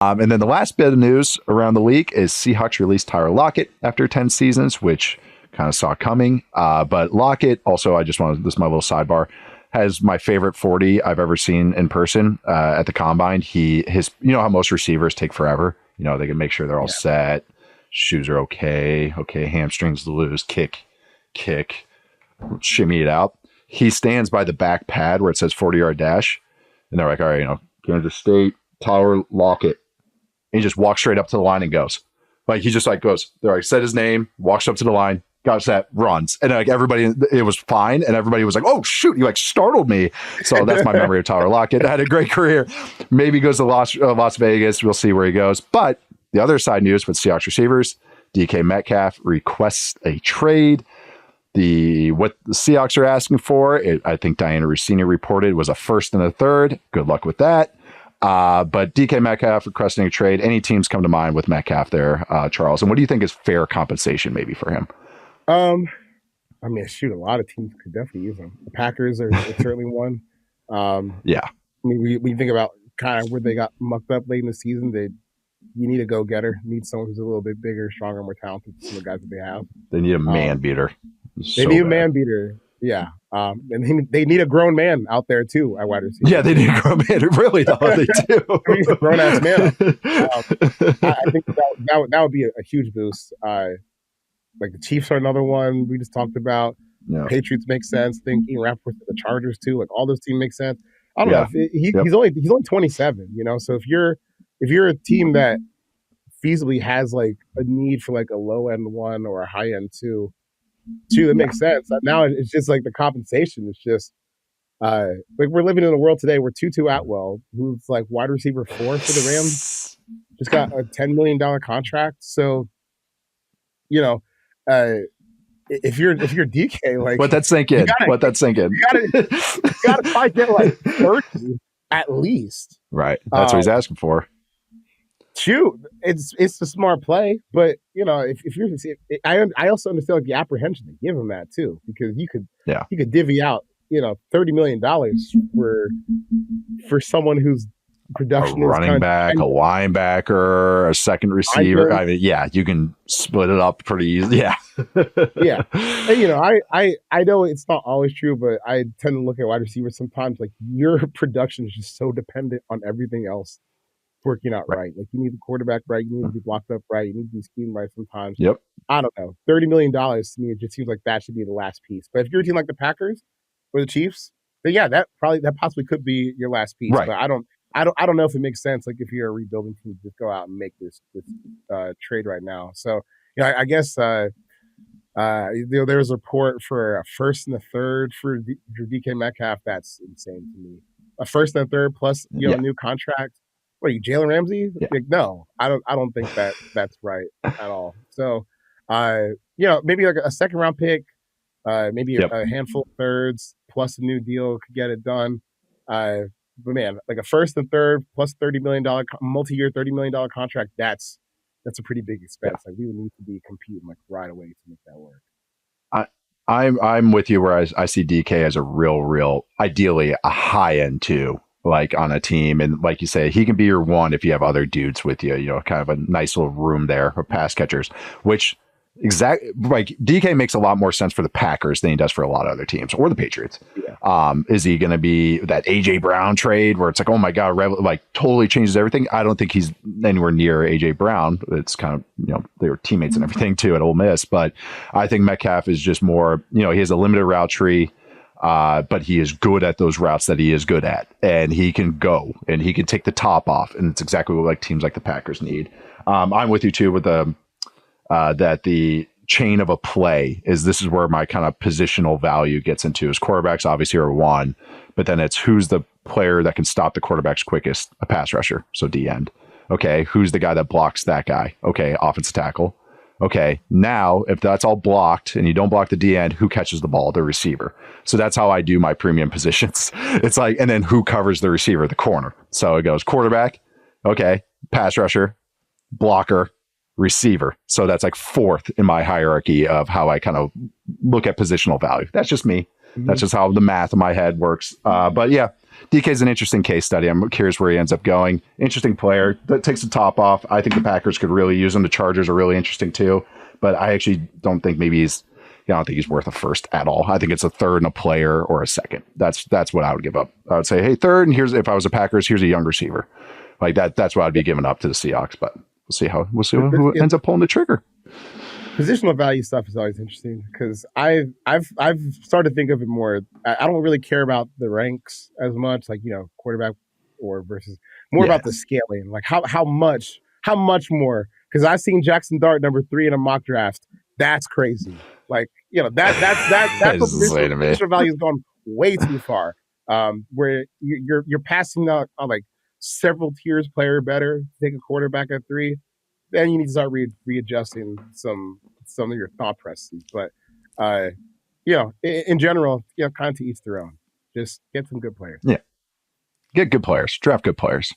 And then the last bit of news around the league is Seahawks released Tyler Lockett after 10 seasons, which kind of saw coming. But Lockett, also, I just wanted, this is my little sidebar, has my favorite 40 I've ever seen in person at the combine. You know how most receivers take forever? You know, they can make sure they're all set. Shoes are okay. Okay, hamstrings loose. Kick, shimmy it out. He stands by the back pad where it says 40-yard dash. And they're like, all right, you know, Kansas State, Tyler Lockett. And he just walks straight up to the line and goes. Like, he just like goes, they're like, said his name, walks up to the line, got set, runs. And like everybody, it was fine. And everybody was like, oh, shoot, you like startled me. So that's my memory of Tyler Lockett. Had a great career. Maybe goes to Las Vegas. We'll see where he goes. But the other side news with Seahawks receivers, DK Metcalf requests a trade. What the Seahawks are asking for, I think Diana Rossini reported, was a 1st and a 3rd. Good luck with that. But DK Metcalf requesting a trade. Any teams come to mind with Metcalf there, Charles? And what do you think is fair compensation maybe for him? I mean, shoot, a lot of teams could definitely use him. The Packers are certainly one. Yeah. I mean, we think about kind of where they got mucked up late in the season. You need a go-getter. You need someone who's a little bit bigger, stronger, more talented than the guys that they have. They need a man beater. They need a man beater. Yeah. And they need a grown man out there too at wide receiver. Yeah, they need a grown man. Really, though, they do. They need a grown-ass man. I think that would be a huge boost. Like the Chiefs are another one we just talked about. Yeah. Patriots make sense. Thinking Rappaport to the Chargers too. Like all those teams make sense. I don't know. He's only 27. You know, so if you're a team that feasibly has like a need for like a low end one or a high end two, that makes sense. Now it's just like the compensation. It's just like we're living in a world today where Tutu Atwell, who's like wide receiver 4 for the Rams, just got a $10 million contract. So, you know, if you're DK, like let that sink in. Let that sink in. You gotta probably get like 30 at least. Right. That's what he's asking for. Shoot, it's a smart play, but you know, if you're, I also understand like the apprehension to give him that too, because you could divvy out, you know, $30 million for someone whose production a running back, a linebacker, a second receiver. I mean, yeah, you can split it up pretty easily. Yeah, yeah. And, you know, I know it's not always true, but I tend to look at wide receivers sometimes. Like your production is just so dependent on everything else working out right. Like you need the quarterback right, you need to be blocked up right, you need to be schemed right sometimes. Yep. I don't know. $30 million to me, it just seems like that should be the last piece. But if you're a team like the Packers or the Chiefs, then yeah, that possibly could be your last piece. Right. But I don't know if it makes sense. Like if you're a rebuilding team, just go out and make this trade right now. So you know, I guess you know, there's a report for a 1st and a 3rd for DK Metcalf. That's insane to me. A 1st and a 3rd plus a new contract. What are you, Jalen Ramsey? Yeah. Like, no, I don't think that's right at all. So, you know, maybe like a 2nd round pick, maybe a handful of 3rds plus a new deal could get it done. But man, like a 1st and 3rd plus $30 million multi-year $30 million contract. That's a pretty big expense. Like we would need to be competing like right away to make that work. I'm with you where I see DK as a real, ideally a high end too. Like on a team, and like you say, he can be your one if you have other dudes with you, you know, kind of a nice little room there of pass catchers, which like DK makes a lot more sense for the Packers than he does for a lot of other teams or the Patriots. Yeah. Is he going to be that AJ Brown trade where it's like, oh my God, like totally changes everything? I don't think he's anywhere near AJ Brown. It's kind of, you know, they were teammates and everything too at Ole Miss, but I think Metcalf is just more, you know, he has a limited route tree. But he is good at those routes that he is good at, and he can go and he can take the top off, and it's exactly what like teams like the Packers need. I'm with you too with that the chain of a play this is where my kind of positional value gets into. Is quarterbacks obviously are one, but then it's who's the player that can stop the quarterbacks quickest, a pass rusher, so D end. Okay, who's the guy that blocks that guy? Okay, offensive tackle. Okay, now if that's all blocked and you don't block the D end, who catches the ball? The receiver. So that's how I do my premium positions. It's like, and then who covers the receiver? The corner. So it goes quarterback, okay, pass rusher, blocker, receiver. So that's like 4th in my hierarchy of how I kind of look at positional value. That's just me. Mm-hmm. That's just how the math in my head works. But yeah, DK is an interesting case study. I'm curious where he ends up going. Interesting player that takes the top off. I think the Packers could really use him. The Chargers are really interesting too, but I actually don't think maybe he's. I don't think he's worth a first at all. I think it's a third and a player or a second. That's what I would give up. I would say, hey, third, and here's if I was a Packers, here's a young receiver. Like that. That's what I'd be giving up to the Seahawks. But we'll see who ends up pulling the trigger. Positional value stuff is always interesting because I've started to think of it more. I don't really care about the ranks as much, like quarterback or versus more about the scaling, like how much more. Because I've seen Jackson Dart number 3 in a mock draft. That's crazy. Like that positional value has gone way too far. Where you're passing out on like several tiers player better. Take a quarterback at 3. Then you need to start readjusting some of your thought processes. But in general, kind of to each their own. Just get some good players. Yeah, get good players. Draft good players.